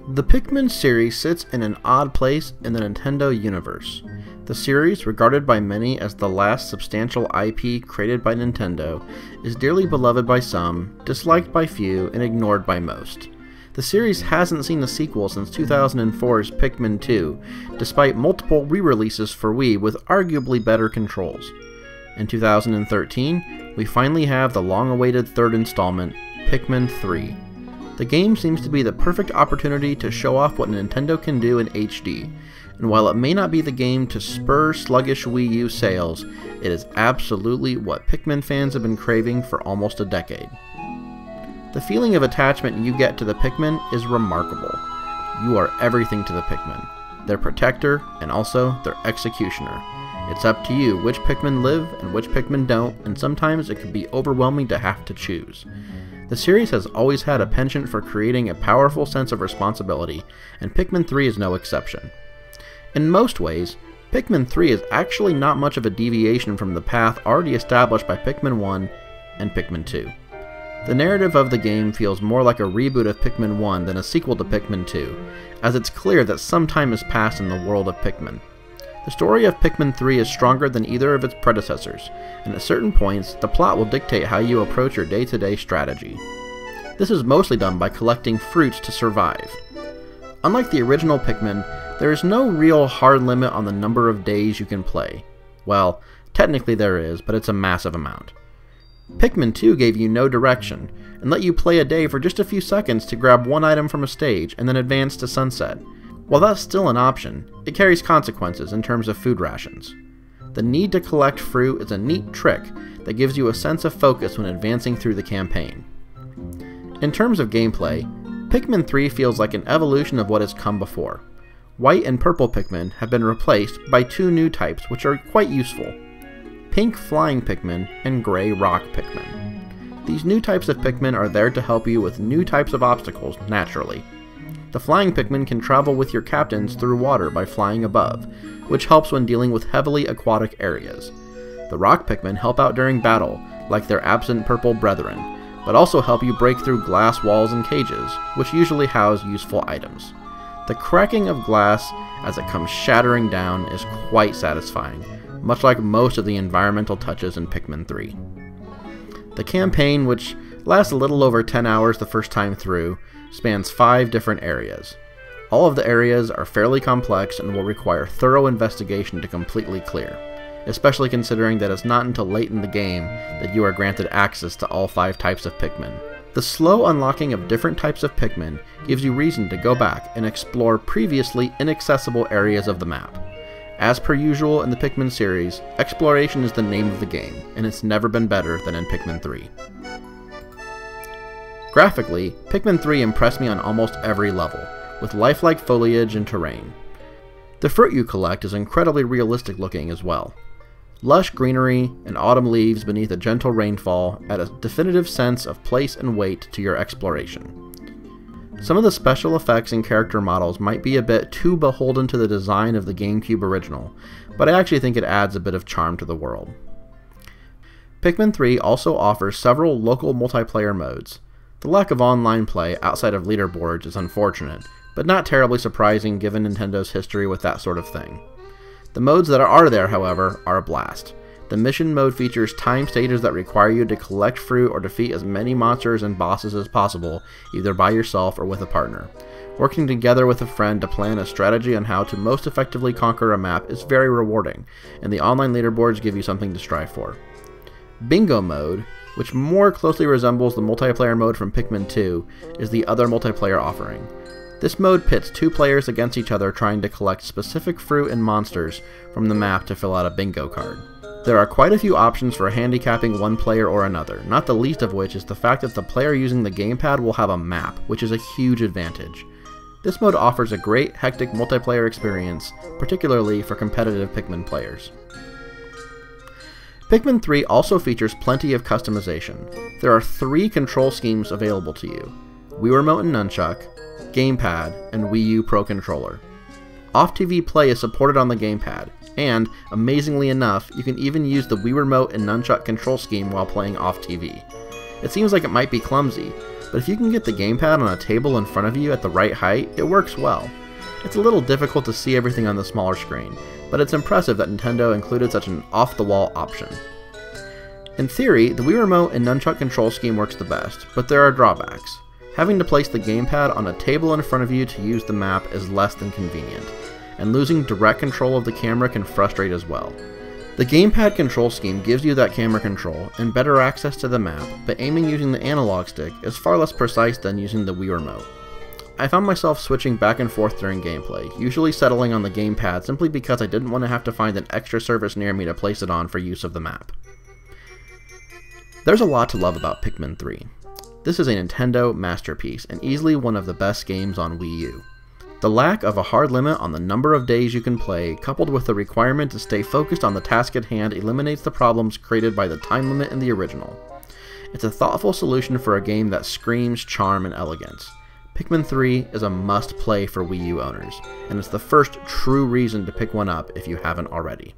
The Pikmin series sits in an odd place in the Nintendo universe. The series, regarded by many as the last substantial IP created by Nintendo, is dearly beloved by some, disliked by few, and ignored by most. The series hasn't seen a sequel since 2004's Pikmin 2, despite multiple re-releases for Wii with arguably better controls. In 2013, we finally have the long-awaited third installment, Pikmin 3. The game seems to be the perfect opportunity to show off what Nintendo can do in HD, and while it may not be the game to spur sluggish Wii U sales, it is absolutely what Pikmin fans have been craving for almost a decade. The feeling of attachment you get to the Pikmin is remarkable. You are everything to the Pikmin, their protector and also their executioner. It's up to you which Pikmin live and which Pikmin don't, and sometimes it can be overwhelming to have to choose. The series has always had a penchant for creating a powerful sense of responsibility, and Pikmin 3 is no exception. In most ways, Pikmin 3 is actually not much of a deviation from the path already established by Pikmin 1 and Pikmin 2. The narrative of the game feels more like a reboot of Pikmin 1 than a sequel to Pikmin 2, as it's clear that some time has passed in the world of Pikmin. The story of Pikmin 3 is stronger than either of its predecessors, and at certain points, the plot will dictate how you approach your day-to-day strategy. This is mostly done by collecting fruits to survive. Unlike the original Pikmin, there is no real hard limit on the number of days you can play. Well, technically there is, but it's a massive amount. Pikmin 2 gave you no direction, and let you play a day for just a few seconds to grab one item from a stage and then advance to sunset. While that's still an option, it carries consequences in terms of food rations. The need to collect fruit is a neat trick that gives you a sense of focus when advancing through the campaign. In terms of gameplay, Pikmin 3 feels like an evolution of what has come before. White and purple Pikmin have been replaced by two new types which are quite useful: pink flying Pikmin and gray rock Pikmin. These new types of Pikmin are there to help you with new types of obstacles naturally. The flying Pikmin can travel with your captains through water by flying above, which helps when dealing with heavily aquatic areas. The rock Pikmin help out during battle, like their absent purple brethren, but also help you break through glass walls and cages, which usually house useful items. The cracking of glass as it comes shattering down is quite satisfying, much like most of the environmental touches in Pikmin 3. The campaign, which lasts a little over 10 hours the first time through, spans 5 different areas. All of the areas are fairly complex and will require thorough investigation to completely clear, especially considering that it's not until late in the game that you are granted access to all 5 types of Pikmin. The slow unlocking of different types of Pikmin gives you reason to go back and explore previously inaccessible areas of the map. As per usual in the Pikmin series, exploration is the name of the game, and it's never been better than in Pikmin 3. Graphically, Pikmin 3 impressed me on almost every level, with lifelike foliage and terrain. The fruit you collect is incredibly realistic looking as well. Lush greenery and autumn leaves beneath a gentle rainfall add a definitive sense of place and weight to your exploration. Some of the special effects and character models might be a bit too beholden to the design of the GameCube original, but I actually think it adds a bit of charm to the world. Pikmin 3 also offers several local multiplayer modes. The lack of online play outside of leaderboards is unfortunate, but not terribly surprising given Nintendo's history with that sort of thing. The modes that are there, however, are a blast. The mission mode features time stages that require you to collect fruit or defeat as many monsters and bosses as possible, either by yourself or with a partner. Working together with a friend to plan a strategy on how to most effectively conquer a map is very rewarding, and the online leaderboards give you something to strive for. Bingo mode, which more closely resembles the multiplayer mode from Pikmin 2, is the other multiplayer offering. This mode pits 2 players against each other trying to collect specific fruit and monsters from the map to fill out a bingo card. There are quite a few options for handicapping one player or another, not the least of which is the fact that the player using the gamepad will have a map, which is a huge advantage. This mode offers a great, hectic multiplayer experience, particularly for competitive Pikmin players. Pikmin 3 also features plenty of customization. There are 3 control schemes available to you: Wii Remote and Nunchuck, Gamepad, and Wii U Pro Controller. Off-TV play is supported on the gamepad, and, amazingly enough, you can even use the Wii Remote and Nunchuck control scheme while playing off-TV. It seems like it might be clumsy, but if you can get the gamepad on a table in front of you at the right height, it works well. It's a little difficult to see everything on the smaller screen, but it's impressive that Nintendo included such an off-the-wall option. In theory, the Wii Remote and Nunchuck control scheme works the best, but there are drawbacks. Having to place the gamepad on a table in front of you to use the map is less than convenient, and losing direct control of the camera can frustrate as well. The gamepad control scheme gives you that camera control and better access to the map, but aiming using the analog stick is far less precise than using the Wii Remote. I found myself switching back and forth during gameplay, usually settling on the gamepad simply because I didn't want to have to find an extra surface near me to place it on for use of the map. There's a lot to love about Pikmin 3. This is a Nintendo masterpiece and easily one of the best games on Wii U. The lack of a hard limit on the number of days you can play, coupled with the requirement to stay focused on the task at hand, eliminates the problems created by the time limit in the original. It's a thoughtful solution for a game that screams charm and elegance. Pikmin 3 is a must-play for Wii U owners, and it's the first true reason to pick one up if you haven't already.